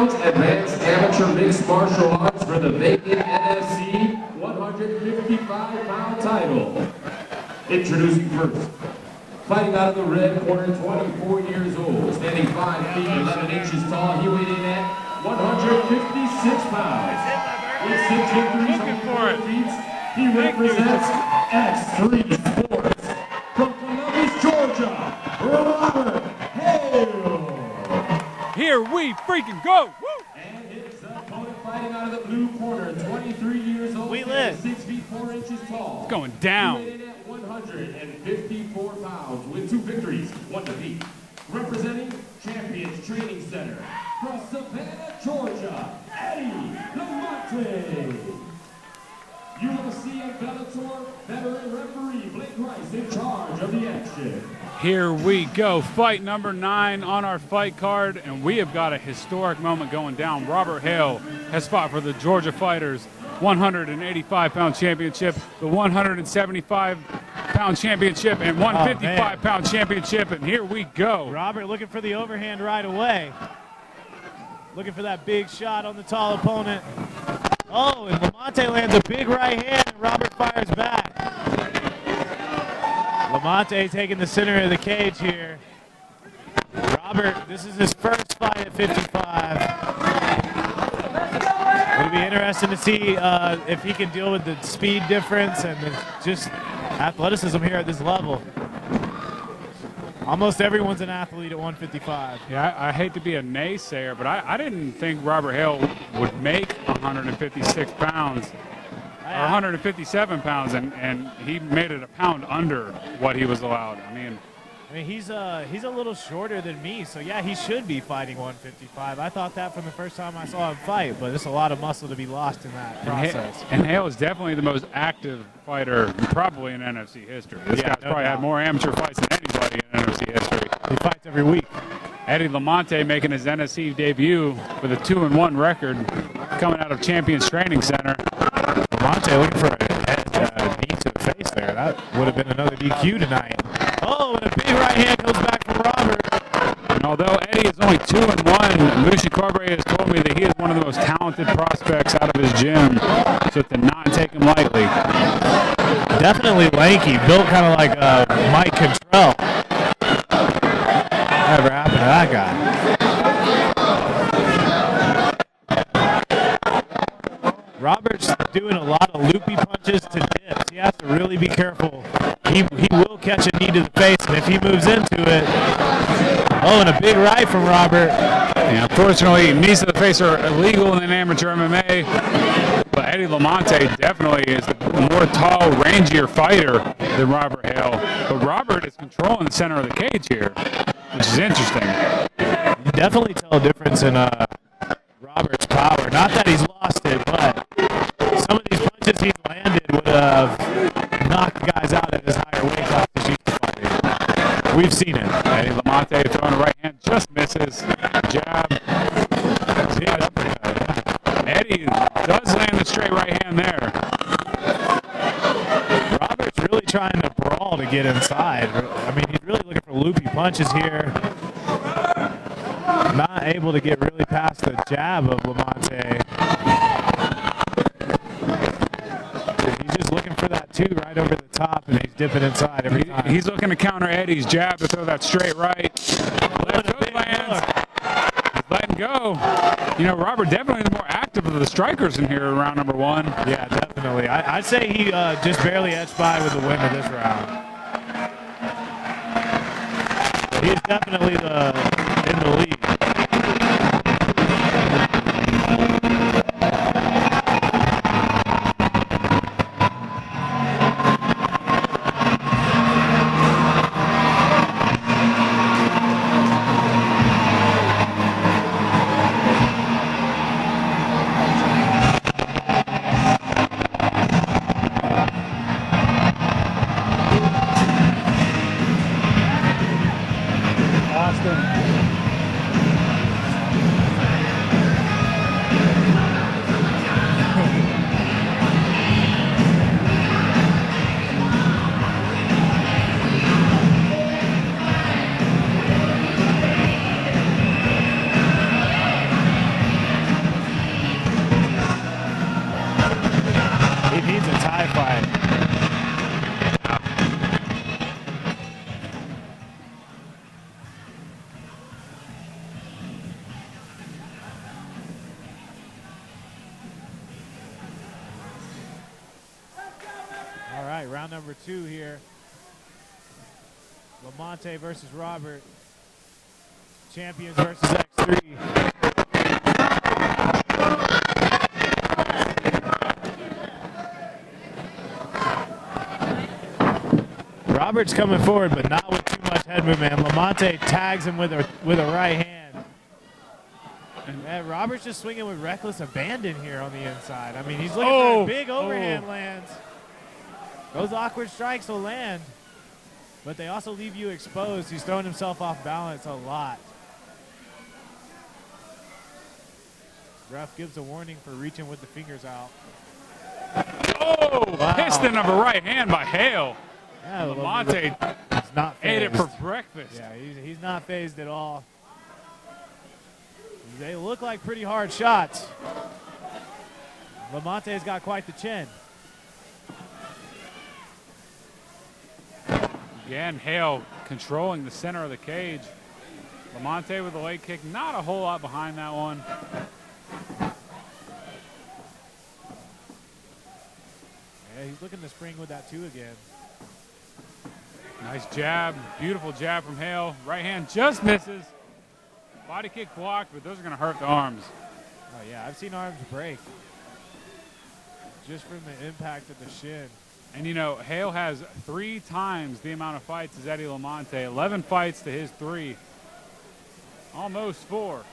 pounds advanced amateur mixed martial arts for the vacant NFC 155-pound title. Introducing first, fighting out of the red corner, 24 years old, standing 5 feet 11 inches tall, he weighed in at 156 pounds. With 6 victories on 4 defeats, he represents X3 Sports. From Columbus, Georgia, Robert Hale. Here we freaking go! Woo! And his opponent fighting out of the blue corner, 23 years old, 6 feet 4 inches tall. Going down. He weighed in at 154 pounds with 2 victories, 1 defeat. Representing Champions Training Center from Savannah, Georgia, Eddie Lamonte. UFC and Bellator veteran referee Blake Rice in charge of the action. Here we go, fight number 9 on our fight card, and we have got a historic moment going down. Robert Hale has fought for the Georgia Fighters 185-pound championship, the 175-pound championship, and 155-pound championship, and here we go. Robert looking for the overhand right away. Looking for that big shot on the tall opponent. Oh, and Lamonte lands a big right hand, and Robert fires back. Lamonte taking the center of the cage here. Robert, this is his first fight at 55. It'll be interesting to see if he can deal with the speed difference and just athleticism here at this level. Almost everyone's an athlete at 155. Yeah, I hate to be a naysayer, but I didn't think Robert Hale would make 156 pounds. Or 157 pounds, and he made it a pound under what he was allowed. I mean, he's a little shorter than me, so yeah, he should be fighting 155. I thought that from the first time I saw him fight, but it's a lot of muscle to be lost in that process. And Hale is definitely the most active fighter probably in NFC history. This guy's probably had more amateur fights than anybody in NFC history. He fights every week. Eddie Lamonte making his NFC debut with a 2-1 record coming out of Champions Training Center. Lamonte looking for a knee to the face there. That would have been another DQ tonight. Oh, and a big right hand comes back from Robert. And although Eddie is only 2-1, Mushi Corbre has told me that he is one of the most talented prospects out of his gym, so to not take him lightly. Definitely lanky, built kind of like Mike Cantrell. Whatever happened to that guy? Robert's doing a lot of loopy punches to dips. He has to really be careful. He will catch a knee to the face, and if he moves into it, oh, and a big right from Robert. Yeah, unfortunately, knees to the face are illegal in amateur MMA, but Eddie Lamonte definitely is a more tall, rangier fighter than Robert Hale. But Robert is controlling the center of the cage here, which is interesting. You definitely tell a difference in Robert's power. Not that he's lost it, but some of these punches he's landed would have knocked guys out at his higher weight class as used to fighting. We've seen it. Eddie Lamonte throwing a right hand, just misses. Jab. Eddie does land the straight right hand there. Robert's really trying to brawl to get inside. I mean, he's really looking for loopy punches here. Not able to get really past the jab of Lamonte. He's just looking for that two right over the top, and he's dipping inside every time. He's looking to counter Eddie's jab to throw that straight right. Left hook lands. He's letting go. You know, Robert definitely the more active of the strikers in here in round number 1. Yeah, definitely. I'd say he just barely edged by with the win of this round. But he's definitely in the lead. round number 2 here. Lamonte versus Robert. Champions versus X3. Robert's coming forward, but not with too much head movement. Lamonte tags him with a right hand. And man, Robert's just swinging with reckless abandon here on the inside. I mean, he's looking for a big overhand lands. Those awkward strikes will land, but they also leave you exposed. He's throwing himself off balance a lot. Ref gives a warning for reaching with the fingers out. Oh, wow. Piston of a right hand by Hale. Yeah, Lamonte not ate it for breakfast. Yeah, he's not phased at all. They look like pretty hard shots. Lamonte's got quite the chin. Again, Hale controlling the center of the cage. Lamonte with a leg kick, not a whole lot behind that one. Yeah, he's looking to spring with that too again. Nice jab, beautiful jab from Hale. Right hand just misses. Body kick blocked, but those are going to hurt the arms. Oh yeah, I've seen arms break just from the impact of the shin. And you know, Hale has 3 times the amount of fights as Eddie Lamonte. 11 fights to his 3. Almost 4.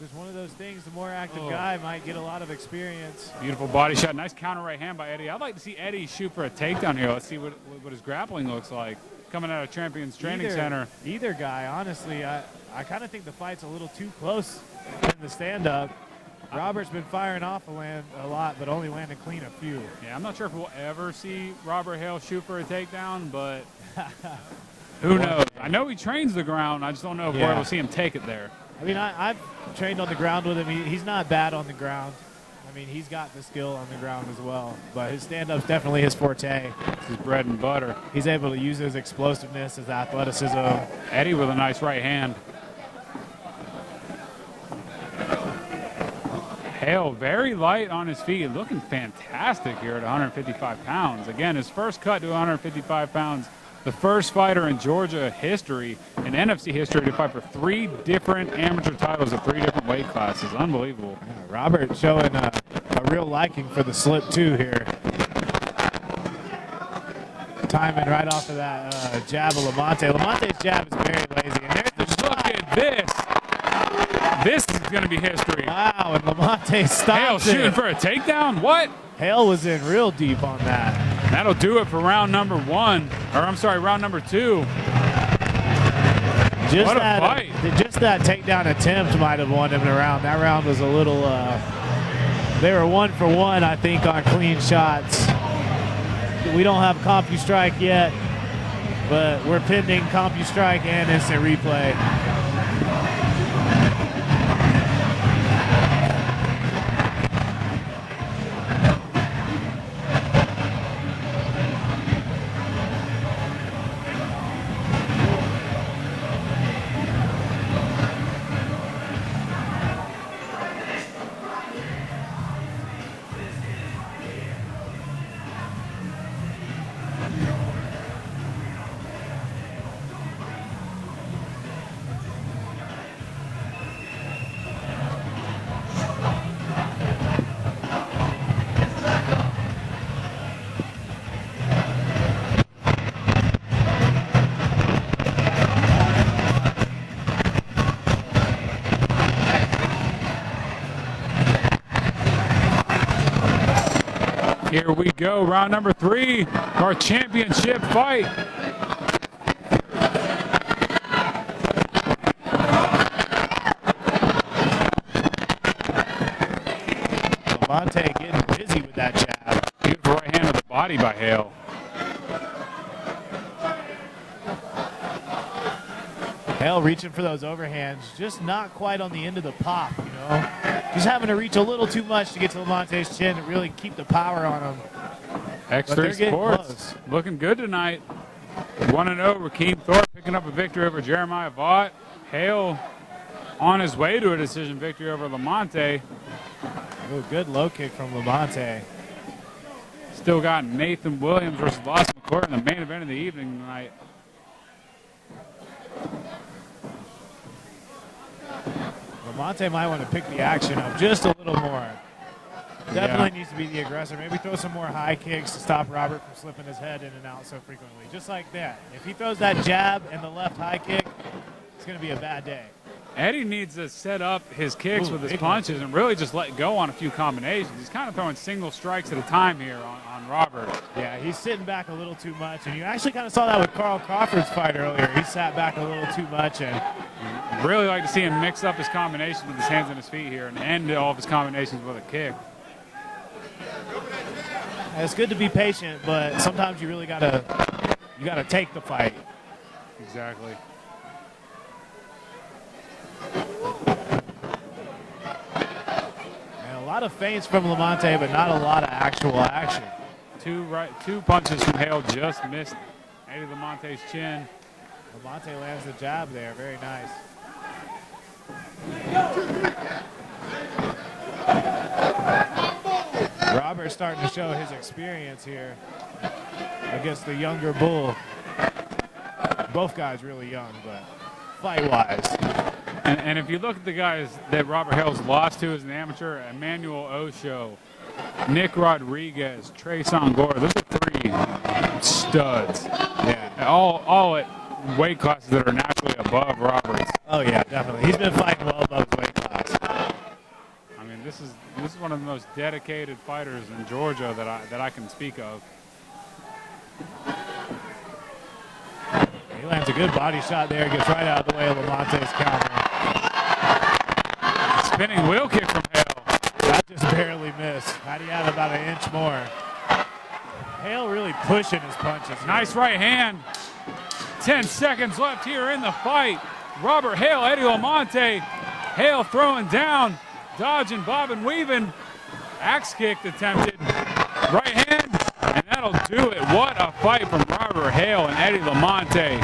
Just one of those things, the more active guy might get a lot of experience. Beautiful body shot. Nice counter right hand by Eddie. I'd like to see Eddie shoot for a takedown here. Let's see what his grappling looks like. Coming out of Champions Training Center. Either guy, honestly, I kind of think the fight's a little too close in the stand-up. Robert's been firing off a lot, but only landing clean a few. Yeah, I'm not sure if we'll ever see Robert Hale shoot for a takedown, but who knows? I know he trains the ground. I just don't know if we'll ever see him take it there. I mean, I've trained on the ground with him. He's not bad on the ground. I mean, he's got the skill on the ground as well, but his stand-up's definitely his forte. It's his bread and butter. He's able to use his explosiveness, his athleticism. Eddie with a nice right hand. Hale very light on his feet, looking fantastic here at 155 pounds. Again, his first cut to 155 pounds. The first fighter in Georgia history, in NFC history, to fight for 3 different amateur titles at 3 different weight classes. Unbelievable. Yeah, Robert showing a real liking for the slip too here. Timing right off of that jab of Lamonte. Lamonte's jab is very lazy. And there's the shot. Look at this. This is going to be history. Wow, and Lamonte stops Hale shooting for a takedown? What? Hale was in real deep on that. That'll do it for round number 1. Or I'm sorry, round number 2. What a fight. Just that takedown attempt might have won him the round. That round was a little, they were 1 for 1, I think, on clean shots. We don't have CompuStrike yet, but we're pending CompuStrike and instant replay. Here we go, round number 3, our championship fight. Lamonte getting busy with that jab. Beautiful right hand with the body by Hale. Hale reaching for those overhands, just not quite on the end of the pop, you know. Just having to reach a little too much to get to Lamonte's chin to really keep the power on him. X3 Sports looking good tonight. 1-0, Rakeem Thorpe picking up a victory over Jeremiah Vaught. Hale on his way to a decision victory over Lamonte. Ooh, good low kick from Lamonte. still got Nathan Williams versus Lawson McCourt in the main event of the evening tonight. Lamonte might want to pick the action up just a little more. Definitely needs to be the aggressor. Maybe throw some more high kicks to stop Robert from slipping his head in and out so frequently. Just like that. If he throws that jab and the left high kick, it's going to be a bad day. Eddie needs to set up his kicks with his punches and really just let go on a few combinations. He's kind of throwing single strikes at a time here on Robert. Yeah, he's sitting back a little too much. And you actually kind of saw that with Carl Crawford's fight earlier. He sat back a little too much. And really like to see him mix up his combinations with his hands and his feet here and end all of his combinations with a kick. It's good to be patient, but sometimes you really gotta take the fight. Exactly. And a lot of feints from Lamonte, but not a lot of actual action. Two punches from Hale just missed Eddie Lamonte's chin. Lamonte lands the jab there, very nice. Robert's starting to show his experience here against the younger bull. Both guys really young, but fight-wise. And if you look at the guys that Robert Hale's lost to as an amateur, Emmanuel Osho, Nick Rodriguez, Trayson Gore, those are three studs. Yeah. All at weight classes that are naturally above Robert's. Oh, yeah, definitely. He's been fighting well above his weight class. I mean, this is one of the most dedicated fighters in Georgia that I can speak of. He lands a good body shot there, gets right out of the way of Lamonte's counter. Spinning wheel kick from Hale. That just barely missed. Had he had about an inch more. Hale really pushing his punches. Nice right hand. 10 seconds left here in the fight. Robert Hale, Eddie Lamonte. Hale throwing down, dodging, bobbing, weaving. Axe kick attempted. Right hand, and that'll do it. What a fight from Robert Hale and Eddie Lamonte.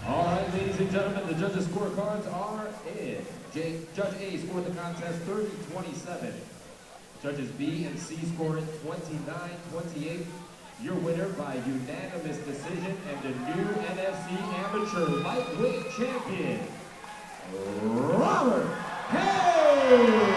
All right, ladies and gentlemen, the judges' scorecards are in. Judge A scored the contest 30-27. Judges B and C scored 29-28. Your winner by unanimous decision and the new NFC Amateur Lightweight Champion, Robert Hale!